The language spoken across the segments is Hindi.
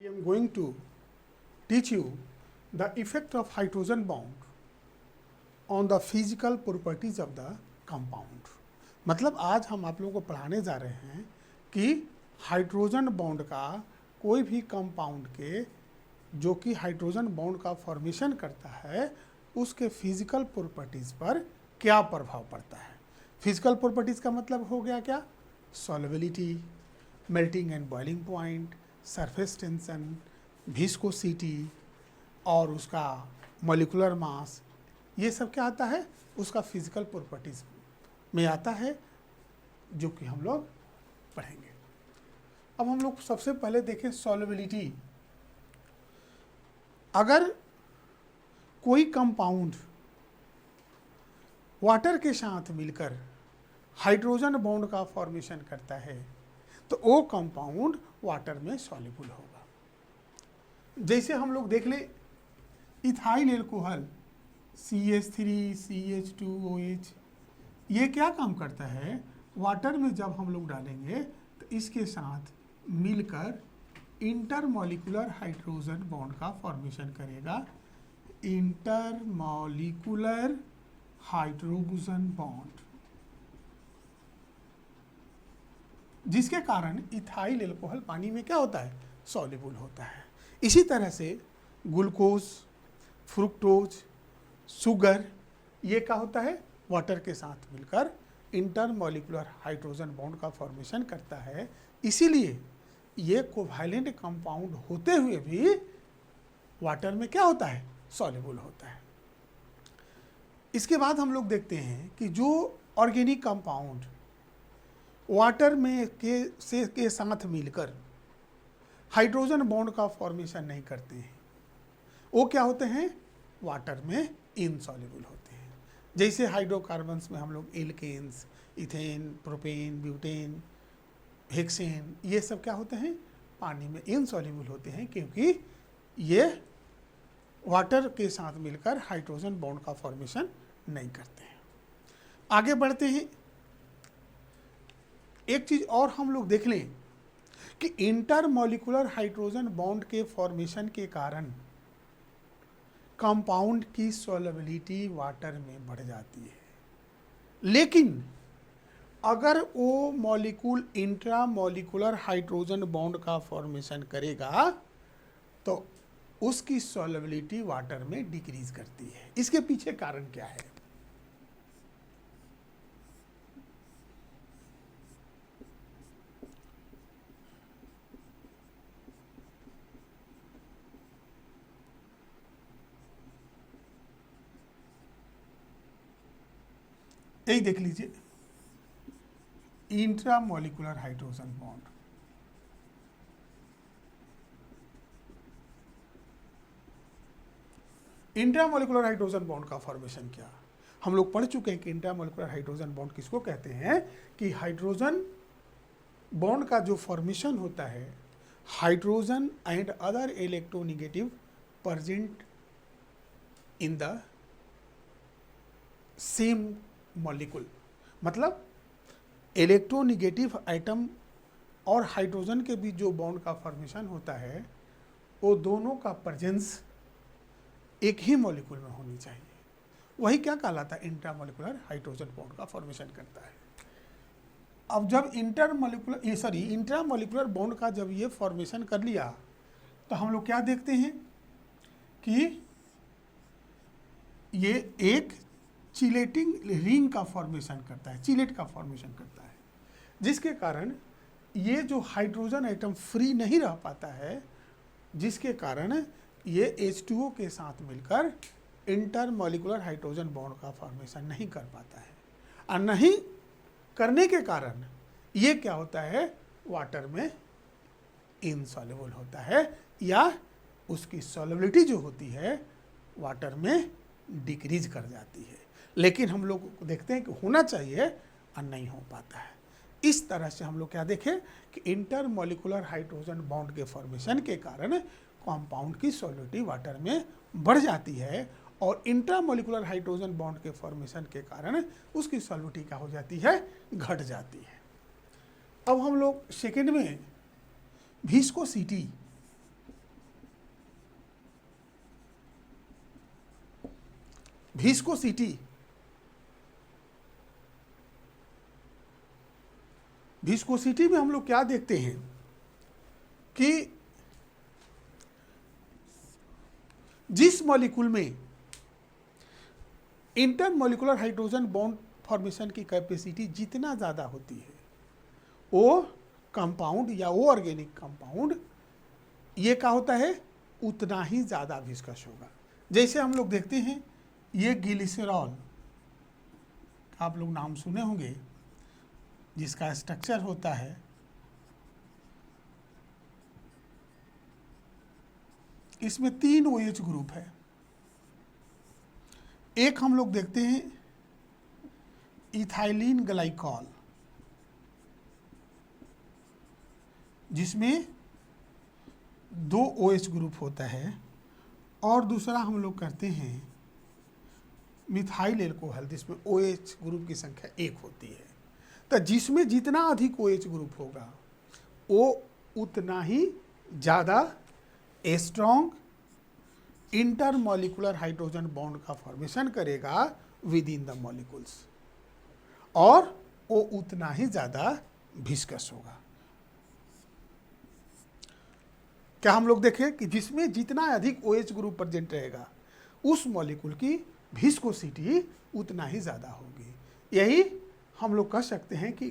I am going to teach you the effect of hydrogen bond on the physical properties of the compound। मतलब आज हम आप लोगों को पढ़ाने जा रहे हैं कि हाइड्रोजन बॉन्ड का कोई भी कंपाउंड के जो कि हाइड्रोजन बॉन्ड का फॉर्मेशन करता है उसके फिजिकल प्रॉपर्टीज़ पर क्या प्रभाव पड़ता है। फिजिकल प्रॉपर्टीज़ का मतलब हो गया क्या? Solubility, melting and boiling point, surface tension, viscosity और उसका मॉलिक्यूलर मास, ये सब क्या आता है? उसका फिजिकल प्रॉपर्टीज में आता है, जो कि हम लोग पढ़ेंगे। अब हम लोग सबसे पहले देखें सॉल्युबिलिटी। अगर कोई कंपाउंड वाटर के साथ मिलकर हाइड्रोजन बॉन्ड का फॉर्मेशन करता है तो वो कंपाउंड वाटर में सॉल्युबल होगा। जैसे हम लोग देख ले इथाइल एल्कोहल CH3CH2OH, ये क्या काम करता है? वाटर में जब हम लोग डालेंगे तो इसके साथ मिलकर इंटरमॉलिक्यूलर हाइड्रोजन बॉन्ड का फॉर्मेशन करेगा। इंटरमॉलिक्यूलर हाइड्रोजन बॉन्ड, जिसके कारण इथाइल एल्कोहल पानी में क्या होता है? सॉल्युबल होता है। इसी तरह से ग्लूकोज, फ्रुक्टोज, शुगर, ये क्या होता है? वाटर के साथ मिलकर इंटरमॉलिक्यूलर हाइड्रोजन बॉन्ड का फॉर्मेशन करता है। इसीलिए ये कोवैलेंट कंपाउंड होते हुए भी वाटर में क्या होता है? सॉल्युबल होता है। इसके बाद हम लोग देखते हैं कि जो ऑर्गेनिक कंपाउंड वाटर में के साथ मिलकर हाइड्रोजन बॉन्ड का फॉर्मेशन नहीं करते हैं, वो क्या होते हैं? वाटर में इनसॉल्युबल होते हैं। जैसे हाइड्रोकार्बन्स में हम लोग alkanes, ethane, propane, butane, hexane, ये सब क्या होते हैं? पानी में इनसॉल्युबल होते हैं, क्योंकि ये वाटर के साथ मिलकर हाइड्रोजन बॉन्ड का फॉर्मेशन नहीं करते हैं। आगे बढ़ते हैं। एक चीज और हम लोग देख लें कि इंटरमॉलिक्यूलर हाइड्रोजन बॉन्ड के फॉर्मेशन के कारण कंपाउंड की सॉल्युबिलिटी वाटर में बढ़ जाती है। लेकिन अगर वो मॉलिक्यूल इंट्रामॉलिक्यूलर हाइड्रोजन बॉन्ड का फॉर्मेशन करेगा तो उसकी सॉल्युबिलिटी वाटर में डिक्रीज करती है। इसके पीछे कारण क्या है? यही देख लीजिए, intramolecular hydrogen bond. Intramolecular hydrogen bond का फॉर्मेशन क्या? हम लोग पढ़ चुके हैं कि इंट्रामॉलिक्यूलर हाइड्रोजन बॉन्ड किसको कहते हैं? कि हाइड्रोजन बॉन्ड का जो फॉर्मेशन होता है, hydrogen and other electronegative present in the same molecule. मतलब इलेक्ट्रोनेगेटिव आइटम और हाइड्रोजन के बीच जो बॉन्ड का फॉर्मेशन होता है, वो दोनों का प्रेजेंस एक ही मॉलिक्यूल में होनी चाहिए। वही क्या कहलाता है? इंट्रामॉलिक्यूलर हाइड्रोजन बॉन्ड का फॉर्मेशन करता है। अब जब इंट्रामॉलिक्यूलर बॉन्ड का जब ये फॉर्मेशन कर लिया तो हम लोग क्या देखते हैं कि ये एक चिलेटिंग रिंग का फॉर्मेशन करता है, चिलेट का फॉर्मेशन करता है, जिसके कारण ये जो हाइड्रोजन आइटम फ्री नहीं रह पाता है, जिसके कारण ये H2O के साथ मिलकर इंटरमॉलिक्यूलर हाइड्रोजन बॉन्ड का फॉर्मेशन नहीं कर पाता है। और नहीं करने के कारण ये क्या होता है? वाटर में इनसॉल्युबल होता है, या उसकी सॉल्युबिलिटी जो होती है वाटर में डिक्रीज कर जाती है। लेकिन हम लोग देखते हैं कि होना चाहिए और नहीं हो पाता है। इस तरह से हम लोग क्या देखें कि इंटरमॉलिक्यूलर हाइड्रोजन बॉन्ड के फॉर्मेशन के कारण कंपाउंड की सॉल्युबिलिटी वाटर में बढ़ जाती है, और इंट्रामॉलिक्यूलर हाइड्रोजन बॉन्ड के फॉर्मेशन के कारण उसकी सॉल्युबिलिटी क्या हो जाती है? घट जाती है। अब हम लोग सेकेंड में विस्कोसिटी विस्कोसिटी, विस्कोसिटी में हम लोग क्या देखते हैं कि जिस मॉलिक्यूल में इंटरमॉलिक्यूलर हाइड्रोजन बॉन्ड फॉर्मेशन की कैपेसिटी जितना ज़्यादा होती है, वो कंपाउंड या वो ऑर्गेनिक कंपाउंड ये क्या होता है, उतना ही ज़्यादा विस्कस होगा। जैसे हम लोग देखते हैं ये ग्लिसरॉल, आप लोग नाम सुने होंगे, जिसका स्ट्रक्चर होता है इसमें 3 OH ग्रुप है। एक हम लोग देखते हैं इथाइलिन ग्लाइकॉल, जिसमें 2 OH ग्रुप होता है, और दूसरा हम लोग करते हैं मिथाइल एल्कोहल, जिसमें OH ग्रुप की संख्या 1 होती है। तो जिसमें जितना अधिक OH ग्रुप होगा वो उतना ही ज़्यादा स्ट्रॉन्ग इंटरमॉलिक्यूलर हाइड्रोजन बॉन्ड का फॉर्मेशन करेगा विद इन द मॉलिक्यूल्स, और वो उतना ही ज़्यादा विस्कस होगा। क्या हम लोग देखें कि जिसमें जितना अधिक OH ग्रुप प्रेजेंट रहेगा उस मॉलिक्यूल की विस्कोसिटी उतना ही ज़्यादा होगी। यही हम लोग कह सकते हैं कि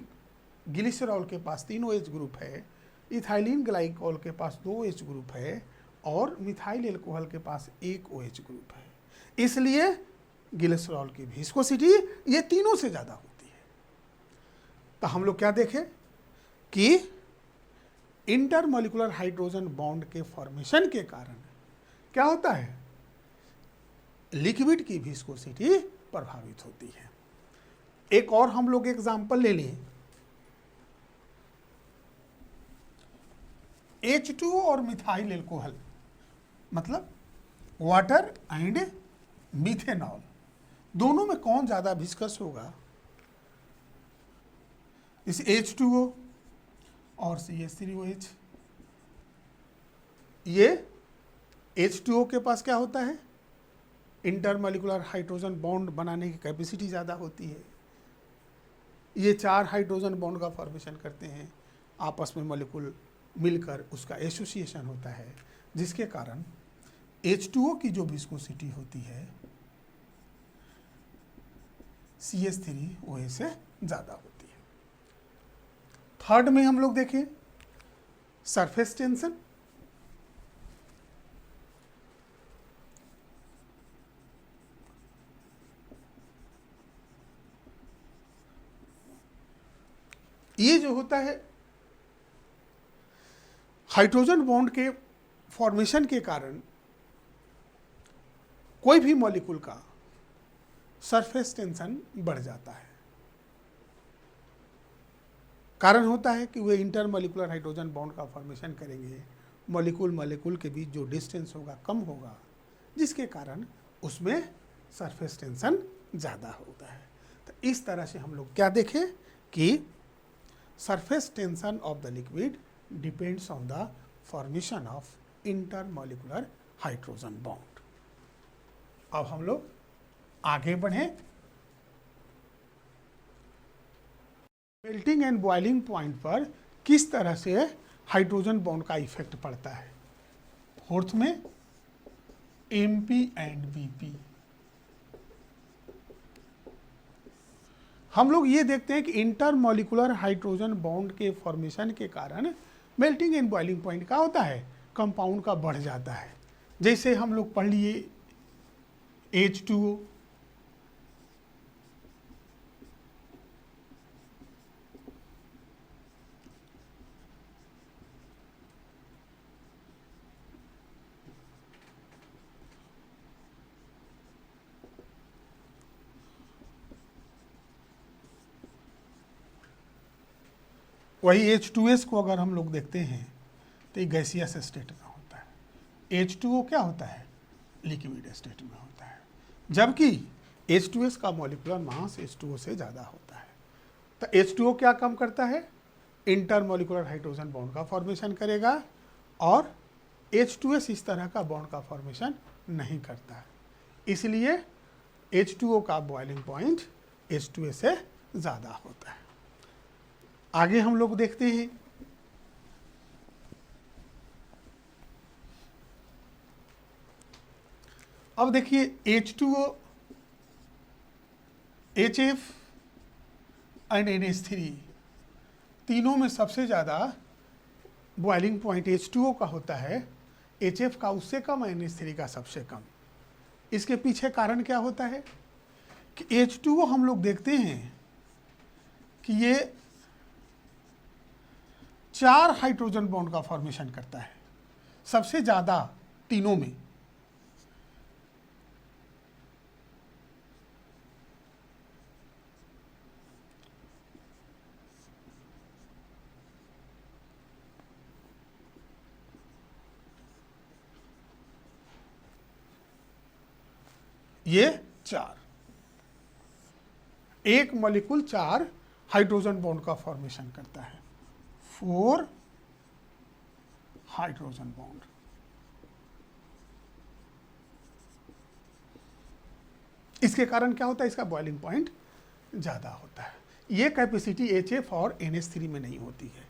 ग्लिसरॉल के पास 3 OH ग्रुप है, इथाइलिन ग्लाइकॉल के पास 2 OH ग्रुप है, और मिथाइल एल्कोहल के पास 1 OH ग्रुप है। इसलिए ग्लिसरॉल की विस्कोसिटी ये तीनों से ज़्यादा होती है। तो हम लोग क्या देखें कि इंटरमॉलिक्यूलर हाइड्रोजन बॉन्ड के फॉर्मेशन के कारण क्या होता है, लिक्विड की विस्कोसिटी प्रभावित होती है। एक और हम लोग एग्जाम्पल ले लें, H2O और मिथाइल एल्कोहल, मतलब वाटर एंड मिथेनॉल, दोनों में कौन ज़्यादा विस्कस होगा? इस H2O और CH3OH, ये H2O के पास क्या होता है, इंटरमॉलिक्यूलर हाइड्रोजन बॉन्ड बनाने की कैपेसिटी ज़्यादा होती है। ये 4 हाइड्रोजन बॉन्ड का फॉर्मेशन करते हैं, आपस में मॉलिक्यूल मिलकर उसका एसोसिएशन होता है, जिसके कारण H2O की जो विस्कोसिटी होती है CH3OH से ज़्यादा होती है। थर्ड में हम लोग देखें सरफेस टेंशन। ये जो होता है हाइड्रोजन बॉन्ड के फॉर्मेशन के कारण कोई भी मॉलिक्यूल का सरफेस टेंशन बढ़ जाता है। कारण होता है कि वे इंटरमॉलिक्यूलर हाइड्रोजन बॉन्ड का फॉर्मेशन करेंगे, मॉलिक्यूल मॉलिक्यूल के बीच जो डिस्टेंस होगा कम होगा, जिसके कारण उसमें सरफेस टेंशन ज़्यादा होता है। तो इस तरह से हम लोग क्या देखें कि surface tension of the liquid depends on the formation of intermolecular hydrogen bond. अब हम लोग आगे बढ़ें। मेल्टिंग एंड बॉइलिंग पॉइंट पर किस तरह से हाइड्रोजन बॉन्ड का इफेक्ट पड़ता है। फोर्थ में MP एंड BP। हम लोग ये देखते हैं कि इंटरमॉलिक्यूलर हाइड्रोजन बॉन्ड के फॉर्मेशन के कारण मेल्टिंग एंड बॉइलिंग पॉइंट का होता है, कंपाउंड का बढ़ जाता है। जैसे हम लोग पढ़ लिए H2O, वही H2S को अगर हम लोग देखते हैं तो ये गैसियस स्टेट में होता है। H2O क्या होता है, लिक्विड स्टेट में होता है, जबकि H2S का मॉलिक्यूलर मास H2O से ज़्यादा होता है। तो H2O क्या काम करता है, इंटरमॉलिक्यूलर हाइड्रोजन बॉन्ड का फॉर्मेशन करेगा, और H2S इस तरह का बॉन्ड का फॉर्मेशन नहीं करता है। इसलिए H2O का बॉइलिंग पॉइंट H2A से ज़्यादा होता है। आगे हम लोग देखते हैं, अब देखिए H2O, HF एंड NH3 तीनों में सबसे ज़्यादा बॉइलिंग पॉइंट H2O का होता है, HF का उससे कम, NH3 का सबसे कम। इसके पीछे कारण क्या होता है कि H2O हम लोग देखते हैं कि ये 4 हाइड्रोजन बॉन्ड का फॉर्मेशन करता है सबसे ज़्यादा तीनों में। ये 4, एक मॉलिक्यूल 4 हाइड्रोजन बॉन्ड का फॉर्मेशन करता है, 4 हाइड्रोजन बॉन्ड। इसके कारण क्या होता है, इसका बॉइलिंग पॉइंट ज़्यादा होता है। ये कैपेसिटी HF और NH3 में नहीं होती है।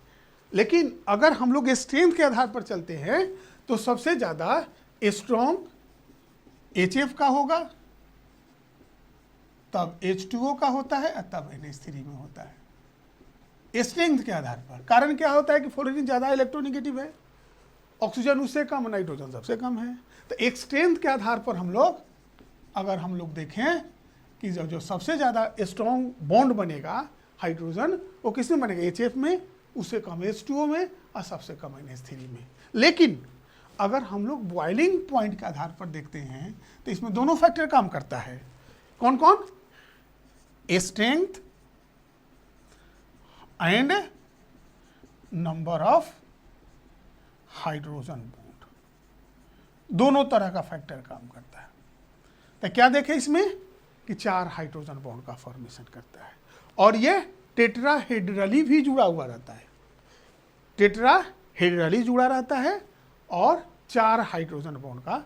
लेकिन अगर हम लोग स्ट्रेंथ के आधार पर चलते हैं तो सबसे ज़्यादा स्ट्रॉन्ग HF का होगा, तब H2O का होता है, तब NH3 में होता है स्ट्रेंथ के आधार पर। कारण क्या होता है कि फ्लोरीन ज़्यादा इलेक्ट्रोनेगेटिव है, ऑक्सीजन उससे कम, नाइट्रोजन सबसे कम है। तो एक स्ट्रेंथ के आधार पर हम लोग, अगर हम लोग देखें कि जो सबसे ज़्यादा स्ट्रॉन्ग बॉन्ड बनेगा हाइड्रोजन, वो किस में बनेगा, HF में, उससे कम H2O में, और सबसे कम NH3 में। लेकिन अगर हम लोग बॉइलिंग पॉइंट के आधार पर देखते हैं तो इसमें दोनों फैक्टर काम करता है। कौन कौन, strength and number of hydrogen bond, दोनों तरह का फैक्टर काम करता है। तो क्या देखें इसमें कि 4 हाइड्रोजन बॉन्ड का फॉर्मेशन करता है, और ये टेट्राहेड्रली भी जुड़ा हुआ रहता है, टेट्राहेड्रली जुड़ा रहता है और 4 हाइड्रोजन बॉन्ड का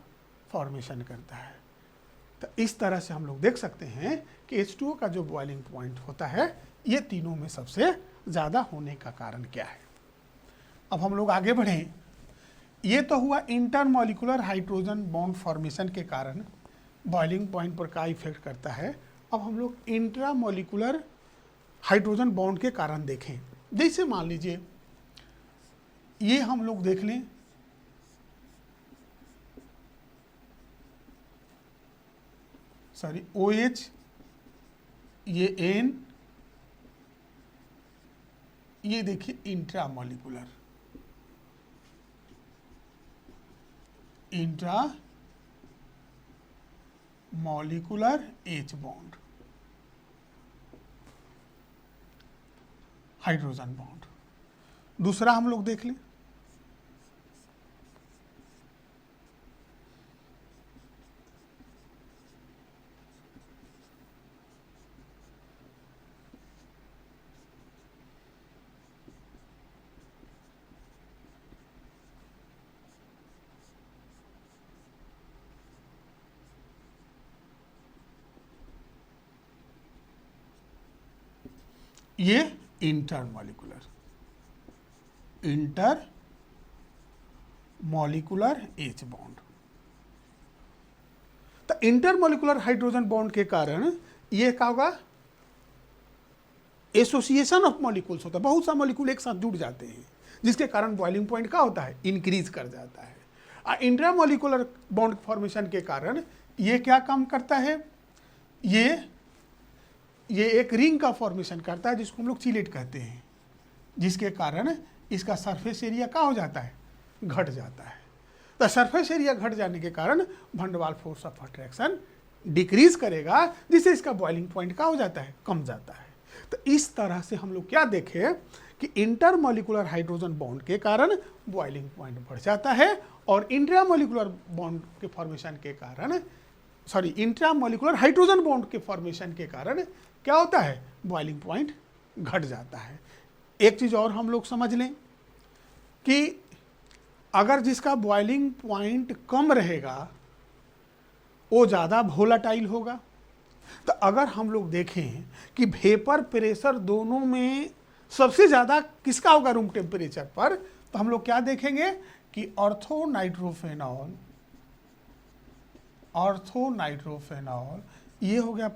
फॉर्मेशन करता है। तो इस तरह से हम लोग देख सकते हैं कि H2O का जो बॉइलिंग पॉइंट होता है, ये तीनों में सबसे ज़्यादा होने का कारण क्या है। अब हम लोग आगे बढ़ें। ये तो हुआ इंटरमॉलिक्यूलर हाइड्रोजन बॉन्ड फॉर्मेशन के कारण बॉइलिंग पॉइंट पर क्या इफेक्ट करता है। अब हम लोग इंट्रामॉलिक्यूलर हाइड्रोजन बॉन्ड के कारण देखें। जैसे मान लीजिए ये हम लोग देख लें, सॉरी OH, ये N, ये देखिए intramolecular, intramolecular H bond, hydrogen bond. दूसरा हम लोग देख लें, ये इंटरमॉलिक्यूलर H बॉन्ड। तो इंटरमॉलिक्यूलर हाइड्रोजन बॉन्ड के कारण ये क्या होगा, एसोसिएशन ऑफ मॉलिक्यूल्स होता है, बहुत सा मॉलिक्यूल एक साथ जुड़ जाते हैं, जिसके कारण बॉइलिंग पॉइंट क्या होता है, इंक्रीज कर जाता है। इंट्रामॉलिक्यूलर बॉन्ड फॉर्मेशन के कारण ये क्या काम करता है, ये एक रिंग का फॉर्मेशन करता है, जिसको हम लोग चिलेट कहते हैं, जिसके कारण इसका सरफेस एरिया क्या हो जाता है, घट जाता है। तो सरफेस एरिया घट जाने के कारण van der Waals force of attraction decrease करेगा, जिससे इसका बॉइलिंग पॉइंट क्या हो जाता है, कम जाता है। तो इस तरह से हम लोग क्या देखें कि इंटरमॉलिक्यूलर हाइड्रोजन बॉन्ड के कारण बॉइलिंग पॉइंट बढ़ जाता है, और इंट्रामॉलिक्यूलर बॉन्ड के फॉर्मेशन के कारण, सॉरी इंट्रामॉलिक्यूलर हाइड्रोजन बॉन्ड के फॉर्मेशन के कारण क्या होता है, बॉइलिंग पॉइंट घट जाता है। एक चीज़ और हम लोग समझ लें कि अगर जिसका बॉइलिंग पॉइंट कम रहेगा वो ज़्यादा वोलाटाइल होगा, तो अगर हम लोग देखें कि वेपर प्रेशर दोनों में सबसे ज़्यादा किसका होगा रूम टेम्परेचर पर, तो हम लोग क्या देखेंगे कि ऑर्थोनाइट्रोफेनॉल ये हो गया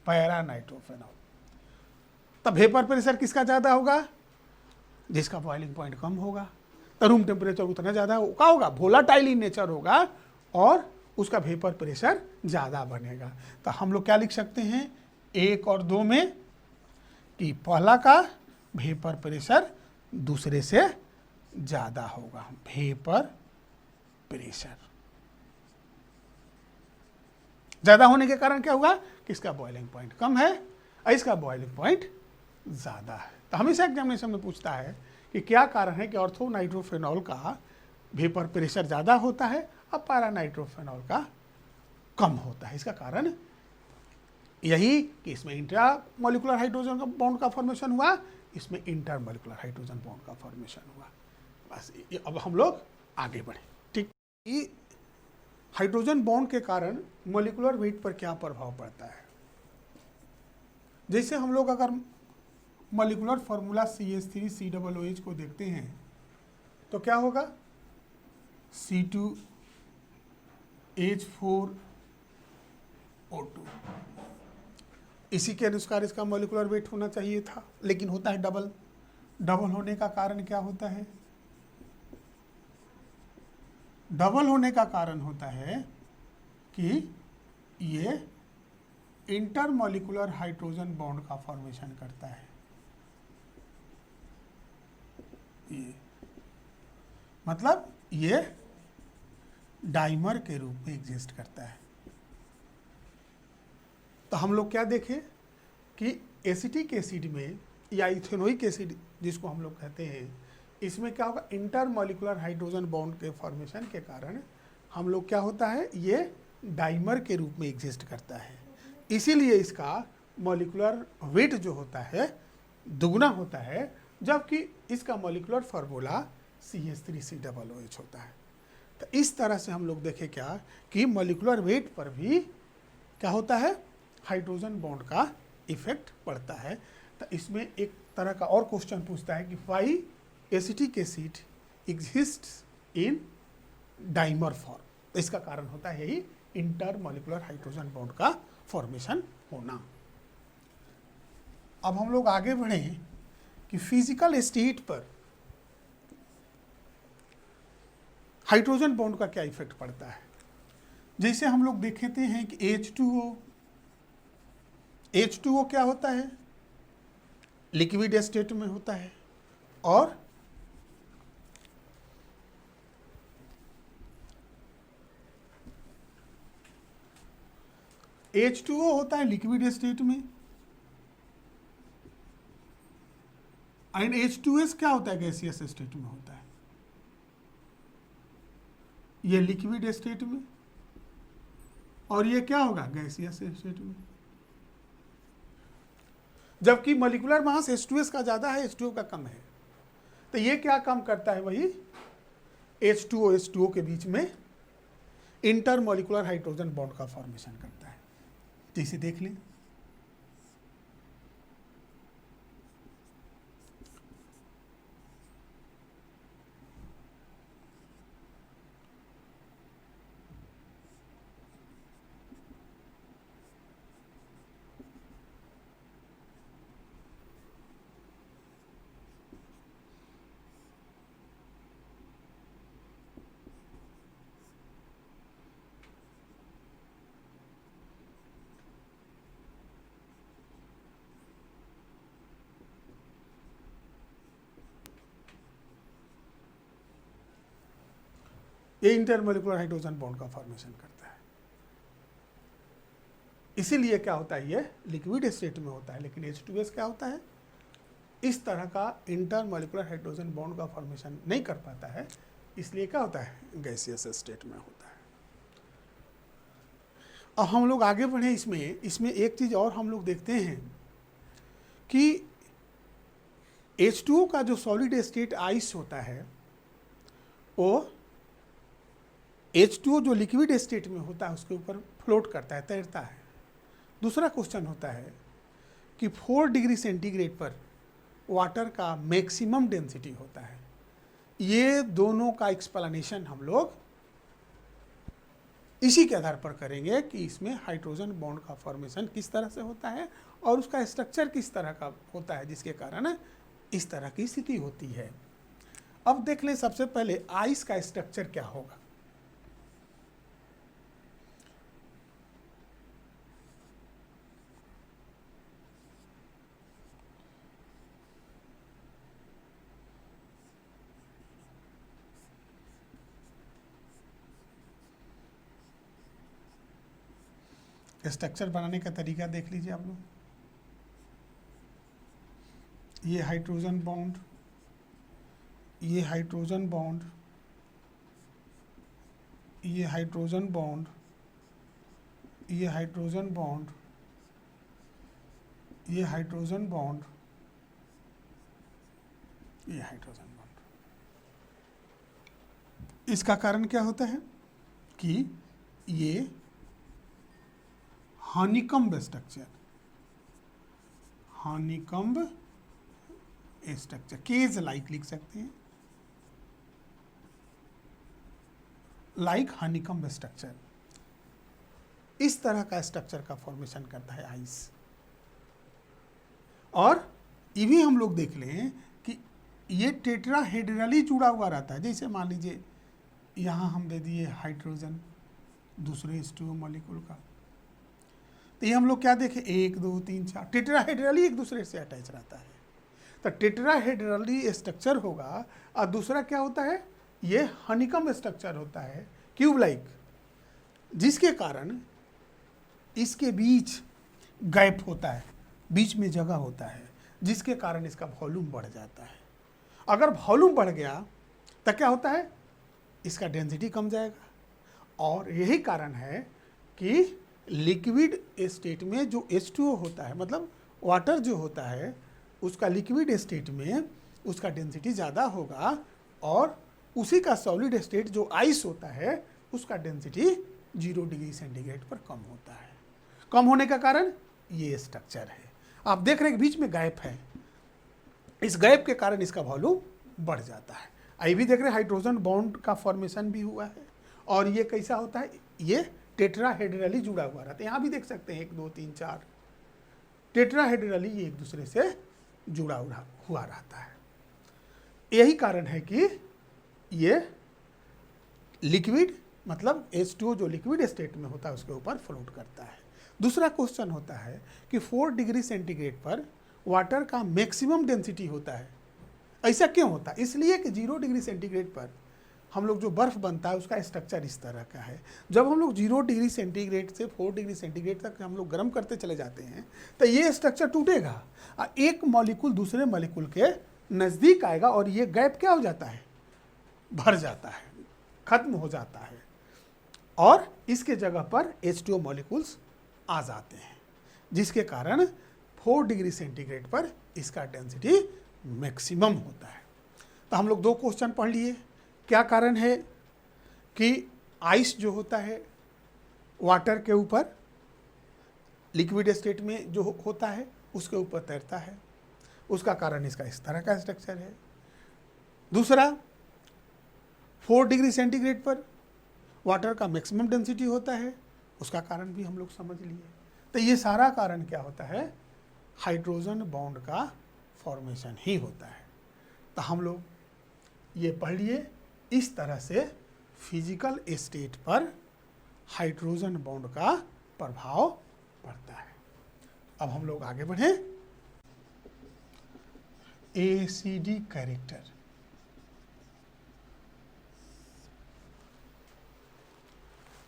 पैरानाइट्रोफेनॉल। तब वेपर प्रेशर किसका ज़्यादा होगा, जिसका बॉइलिंग पॉइंट कम होगा, तो रूम टेम्परेचर उतना ज़्यादा क्या होगा, वोलाटाइल इन नेचर होगा और उसका वेपर प्रेशर ज़्यादा बनेगा। तो हम लोग क्या लिख सकते हैं 1 और 2 में कि पहला का वेपर प्रेशर दूसरे से ज़्यादा होगा, वेपर प्रेशर ज़्यादा होने के कारण क्या होगा कि इसका बॉइलिंग पॉइंट कम है और इसका बॉइलिंग पॉइंट ज़्यादा है। तो हमेशा एग्जामिनेशन में पूछता है कि क्या कारण है कि ऑर्थोनाइट्रोफेनॉल का वेपर प्रेशर ज़्यादा होता है और पैरानाइट्रोफेनॉल का कम होता है। इसका कारण यही कि इसमें इंट्रा मॉलिक्यूलर हाइड्रोजन का बॉन्ड का फॉर्मेशन हुआ, इसमें इंटर मॉलिक्यूलर हाइड्रोजन बॉन्ड का फॉर्मेशन हुआ। बस अब हम लोग आगे बढ़े। ठीक, ये हाइड्रोजन बॉन्ड के कारण मॉलिक्यूलर वेट पर क्या प्रभाव पड़ता है। जैसे हम लोग अगर मॉलिक्यूलर फार्मूला CH3COOH को देखते हैं तो क्या होगा, C2H4O2। इसी के अनुसार इसका मॉलिक्यूलर वेट होना चाहिए था, लेकिन होता है डबल। डबल होने का कारण क्या होता है, डबल होने का कारण होता है कि ये इंटरमॉलिक्यूलर हाइड्रोजन बॉन्ड का फॉर्मेशन करता है। ये मतलब ये डाइमर के रूप में एग्जिस्ट करता है। तो हम लोग क्या देखें कि एसिटिक एसिड में या इथेनोइक एसिड जिसको हम लोग कहते हैं, इसमें क्या होगा, इंटरमॉलिक्यूलर हाइड्रोजन बॉन्ड के फॉर्मेशन के कारण हम लोग क्या होता है, ये डाइमर के रूप में एग्जिस्ट करता है। इसीलिए इसका मॉलिक्यूलर वेट जो होता है दुगना होता है, जबकि इसका मॉलिक्यूलर फार्मूला CH3COOH होता है। तो इस तरह से हम लोग देखें क्या कि मॉलिक्यूलर वेट पर भी क्या होता है, हाइड्रोजन बॉन्ड का इफेक्ट पड़ता है। तो इसमें एक तरह का और क्वेश्चन पूछता है कि why acetic acid exists in dimer form. तो इसका कारण होता है यही इंटरमॉलिक्यूलर हाइड्रोजन बॉन्ड का फॉर्मेशन होना। अब हम लोग आगे बढ़ें कि फिजिकल स्टेट पर हाइड्रोजन बॉन्ड का क्या इफेक्ट पड़ता है। जैसे हम लोग देखते हैं कि H2O क्या होता है, लिक्विड स्टेट में होता है, और H2O होता है लिक्विड स्टेट में, एंड H2S क्या होता है, गैसियस स्टेट में होता है। ये लिक्विड स्टेट में और ये क्या होगा, गैसियस स्टेट में। जबकि मॉलिक्यूलर मास H2S का ज़्यादा है, H2O का कम है। तो ये क्या काम करता है, वही H2O के बीच में इंटरमॉलिक्यूलर हाइड्रोजन बॉन्ड का फॉर्मेशन करता है। जैसे देख लें, ये इंटरमॉलिक्यूलर हाइड्रोजन बॉन्ड का फॉर्मेशन करता है। इसीलिए क्या होता है, ये लिक्विड स्टेट में होता है, लेकिन H2S क्या होता है, इस तरह का इंटरमॉलिक्यूलर हाइड्रोजन बॉन्ड का फॉर्मेशन नहीं कर पाता है। इसलिए क्या होता है, गैसियस स्टेट में होता है। अब हम लोग आगे बढ़े, इसमें एक चीज़ और हम लोग देखते हैं कि H2O का जो सॉलिड स्टेट आइस होता है वो H2O जो लिक्विड स्टेट में होता है उसके ऊपर फ्लोट करता है, तैरता है। दूसरा क्वेश्चन होता है कि 4 डिग्री सेंटीग्रेड पर वाटर का मैक्सिमम डेंसिटी होता है। ये दोनों का एक्सप्लेनेशन हम लोग इसी के आधार पर करेंगे कि इसमें हाइड्रोजन बॉन्ड का फॉर्मेशन किस तरह से होता है और उसका स्ट्रक्चर किस तरह का होता है जिसके कारण इस तरह की स्थिति होती है। अब देख लें सबसे पहले आइस का स्ट्रक्चर क्या होगा। स्ट्रक्चर बनाने का तरीका देख लीजिए आप लोग। ये हाइड्रोजन बॉन्ड, ये हाइड्रोजन बॉन्ड, ये हाइड्रोजन बॉन्ड, ये हाइड्रोजन बॉन्ड, ये हाइड्रोजन बॉन्ड, ये हाइड्रोजन बॉन्ड। इसका कारण क्या होता है कि ये हनीकम्ब स्ट्रक्चर, हनीकम्ब स्ट्रक्चर, केज लाइक लिख सकते हैं, लाइक हनीकम्ब स्ट्रक्चर। इस तरह का स्ट्रक्चर का फॉर्मेशन करता है आइस। और ये भी हम लोग देख लें कि ये टेट्राहेड्रली जुड़ा हुआ रहता है। जैसे मान लीजिए यहाँ हम दे दिए हाइड्रोजन दूसरे H2O मॉलिक्यूल का, तो ये हम लोग क्या देखें 1 2 3 4 टेट्राहेड्रली एक दूसरे से अटैच रहता है। तो टेट्राहेड्रली स्ट्रक्चर होगा। और दूसरा क्या होता है, ये हनीकम्ब स्ट्रक्चर होता है, क्यूब लाइक, जिसके कारण इसके बीच गैप होता है, बीच में जगह होता है, जिसके कारण इसका वॉल्यूम बढ़ जाता है। अगर वॉल्यूम बढ़ गया तो क्या होता है, इसका डेंसिटी कम जाएगा। और यही कारण है कि लिक्विड स्टेट में जो H2O होता है, मतलब वाटर जो होता है, उसका लिक्विड स्टेट में उसका डेंसिटी ज़्यादा होगा और उसी का सॉलिड स्टेट जो आइस होता है उसका डेंसिटी 0 डिग्री सेंटीग्रेड पर कम होता है। कम होने का कारण ये स्ट्रक्चर है। आप देख रहे हैं बीच में गैप है, इस गैप के कारण इसका वॉल्यूम बढ़ जाता है। आई भी देख रहे हैं हाइड्रोजन बॉन्ड का फॉर्मेशन भी हुआ है। और ये कैसा होता है, ये टेट्राहेड्रली जुड़ा हुआ रहता है। यहाँ भी देख सकते हैं 1 2 3 4 टेट्राहेड्रली ये एक दूसरे से जुड़ा हुआ रहता है। यही कारण है कि ये लिक्विड, मतलब H2O जो लिक्विड स्टेट में होता है उसके ऊपर फ्लोट करता है। दूसरा क्वेश्चन होता है कि 4 डिग्री सेंटीग्रेड पर वाटर का मैक्सिमम डेंसिटी होता है। ऐसा क्यों होता है? इसलिए कि 0 डिग्री सेंटीग्रेड पर हम लोग जो बर्फ़ बनता है उसका स्ट्रक्चर इस तरह का है। जब हम लोग 0 डिग्री सेंटीग्रेड से 4 डिग्री सेंटीग्रेड तक हम लोग गर्म करते चले जाते हैं तो ये स्ट्रक्चर टूटेगा और एक मॉलिक्यूल दूसरे मॉलिक्यूल के नज़दीक आएगा और ये गैप क्या हो जाता है, भर जाता है, खत्म हो जाता है और इसके जगह पर H2O मॉलिक्यूल्स आ जाते हैं, जिसके कारण 4 डिग्री सेंटीग्रेड पर इसका डेंसिटी मैक्सिमम होता है। तो हम लोग 2 क्वेश्चन पढ़ लिए। क्या कारण है कि आइस जो होता है वाटर के ऊपर लिक्विड स्टेट में जो होता है उसके ऊपर तैरता है, उसका कारण इसका इस तरह का स्ट्रक्चर है। दूसरा 4 डिग्री सेंटीग्रेड पर वाटर का मैक्सिमम डेंसिटी होता है, उसका कारण भी हम लोग समझ लिए। तो ये सारा कारण क्या होता है, हाइड्रोजन बॉन्ड का फॉर्मेशन ही होता है। तो हम लोग ये पढ़ लिए, इस तरह से फिजिकल स्टेट पर हाइड्रोजन बॉन्ड का प्रभाव पड़ता है। अब हम लोग आगे बढ़ें। ACD character,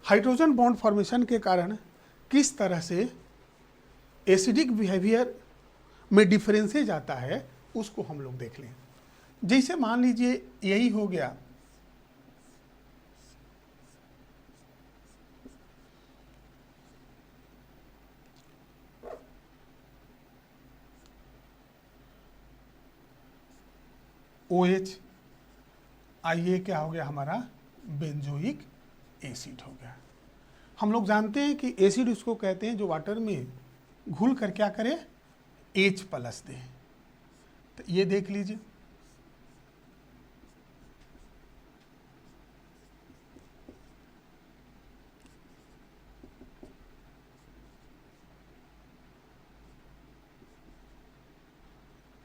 hydrogen bond formation के कारण किस तरह से एसिडिक बिहेवियर में डिफरेंसेज आता है उसको हम लोग देख लें। जैसे मान लीजिए यही हो गया OH, आइए क्या हो गया हमारा बेंजोइक एसिड हो गया। हम लोग जानते हैं कि एसिड उसको कहते हैं जो वाटर में घुल कर क्या करे, H प्लस दे। तो ये देख लीजिए,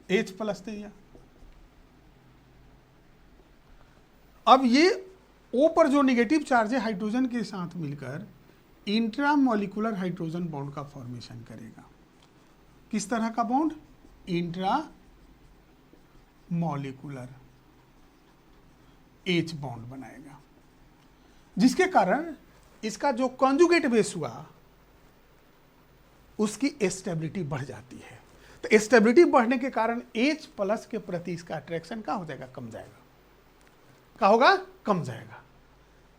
H प्लस दे दिया। अब ये O पर जो निगेटिव चार्ज है हाइड्रोजन के साथ मिलकर इंट्रामोलिकुलर हाइड्रोजन बॉन्ड का फॉर्मेशन करेगा। किस तरह का bond? Intra molecular H bond बनाएगा, जिसके कारण इसका जो कॉन्जुगेट बेस हुआ उसकी स्टेबिलिटी बढ़ जाती है। तो स्टेबिलिटी बढ़ने के कारण H प्लस के प्रति इसका अट्रैक्शन क्या हो जाएगा, कम जाएगा। क्या होगा, कम जाएगा।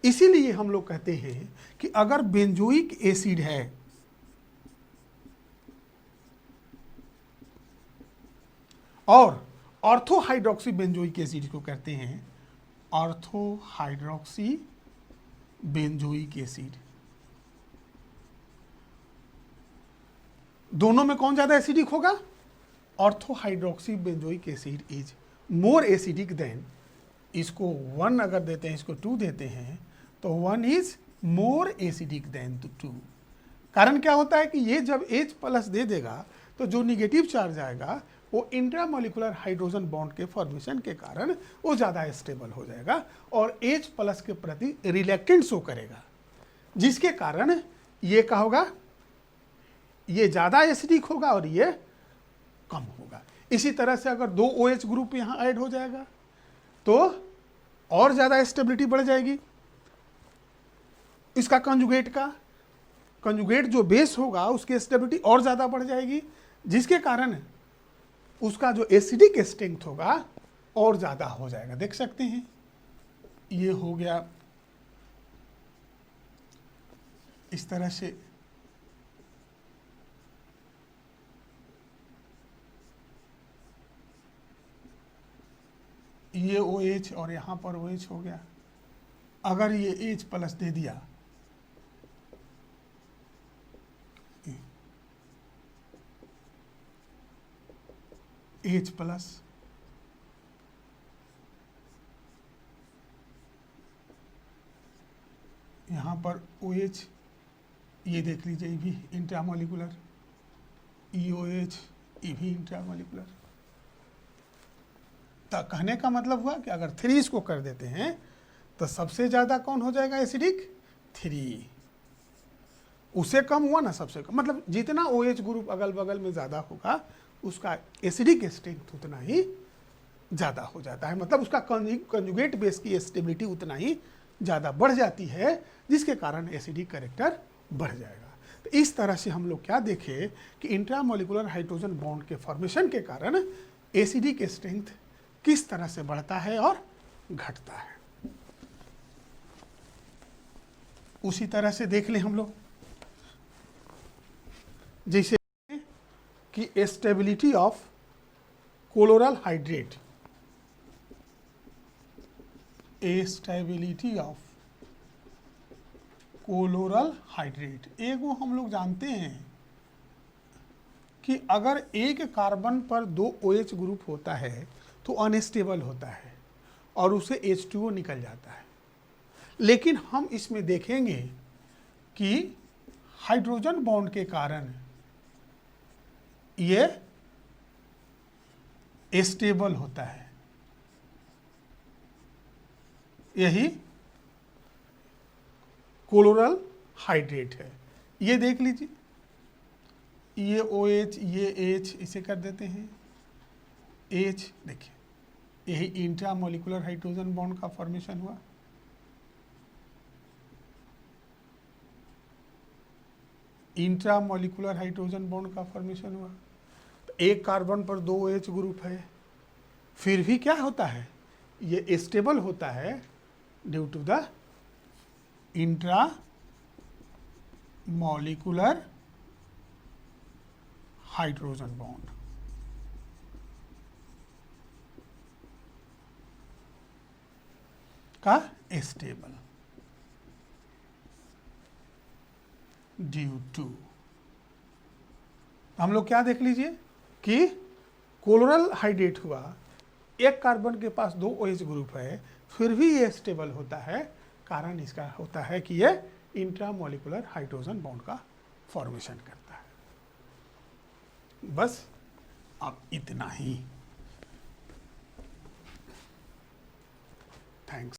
इसीलिए हम लोग कहते हैं कि अगर बेंजोइक एसिड है और ऑर्थोहाइड्रोक्सी बेंजोइक एसिड को कहते हैं ऑर्थोहाइड्रोक्सी बेंजोइक एसिड, दोनों में कौन ज्यादा एसिडिक होगा? ऑर्थोहाइड्रोक्सी benzoic acid is more acidic then, इसको 1 अगर देते हैं, इसको 2 देते हैं, तो 1 इज मोर एसिडिक देन 2। कारण क्या होता है कि ये जब H प्लस दे देगा तो जो निगेटिव चार्ज आएगा वो इंट्रामोलिकुलर हाइड्रोजन बॉन्ड के फॉर्मेशन के कारण वो ज़्यादा स्टेबल हो जाएगा और H प्लस के प्रति रिलेक्टेंट शो करेगा, जिसके कारण ये क्या होगा, ये ज़्यादा एसिडिक होगा और ये कम होगा। इसी तरह से अगर 2 OH ग्रुप यहाँ ऐड हो जाएगा तो और ज़्यादा स्टेबिलिटी बढ़ जाएगी इसका कंजुगेट जो बेस होगा उसकी स्टेबिलिटी और ज़्यादा बढ़ जाएगी, जिसके कारण उसका जो एसिडिक स्ट्रेंथ होगा और ज़्यादा हो जाएगा। देख सकते हैं, ये हो गया इस तरह से। ये OH और यहाँ पर OH हो गया। अगर ये H प्लस दे दिया, H प्लस, यहाँ पर OH, ये देख लीजिए, ये भी इंट्रामोलिकुलर, EOH, ये भी इंट्रामोलिकुलर। तो कहने का मतलब हुआ कि अगर 3 इसको कर देते हैं तो सबसे ज़्यादा कौन हो जाएगा एसिडिक? 3। उससे कम हुआ ना सबसे कम, मतलब जितना OH ग्रुप अगल बगल में ज़्यादा होगा उसका एसिडिक स्ट्रेंथ उतना ही ज़्यादा हो जाता है, मतलब उसका कंजुगेट बेस की स्टेबिलिटी उतना ही ज़्यादा बढ़ जाती है, जिसके कारण एसिडिक कैरेक्टर बढ़ जाएगा। तो इस तरह से हम लोग क्या देखें कि इंट्रामोलिकुलर हाइड्रोजन बॉन्ड के फॉर्मेशन के कारण एसिडिक स्ट्रेंथ किस तरह से बढ़ता है और घटता है। उसी तरह से देख लें हम लोग, जैसे कि stability of chloral hydrate, stability of chloral hydrate, एगो हम लोग जानते हैं कि अगर एक कार्बन पर 2 OH ग्रुप होता है तो अनस्टेबल होता है और उसे H2O निकल जाता है। लेकिन हम इसमें देखेंगे कि हाइड्रोजन बॉन्ड के कारण ये स्टेबल होता है। यही कोलोरल हाइड्रेट है। ये देख लीजिए, ये OH, ये H, इसे कर देते हैं H, देखिए यही इंट्रामोलिकुलर हाइड्रोजन बॉन्ड का फॉर्मेशन हुआ। इंट्रामोलिकुलर हाइड्रोजन बॉन्ड का फॉर्मेशन हुआ। तो एक कार्बन पर 2 OH ग्रुप है, फिर भी क्या होता है, ये स्टेबल होता है due to the intramolecular hydrogen bond. का स्टेबल। Due to. हम लोग क्या देख लीजिए कि कोलोरल हाइड्रेट हुआ, एक कार्बन के पास 2 OH ग्रुप है, फिर भी ये स्टेबल होता है। कारण इसका होता है कि ये इंट्रामोलिकुलर हाइड्रोजन बॉन्ड का फॉर्मेशन करता है। बस अब इतना ही।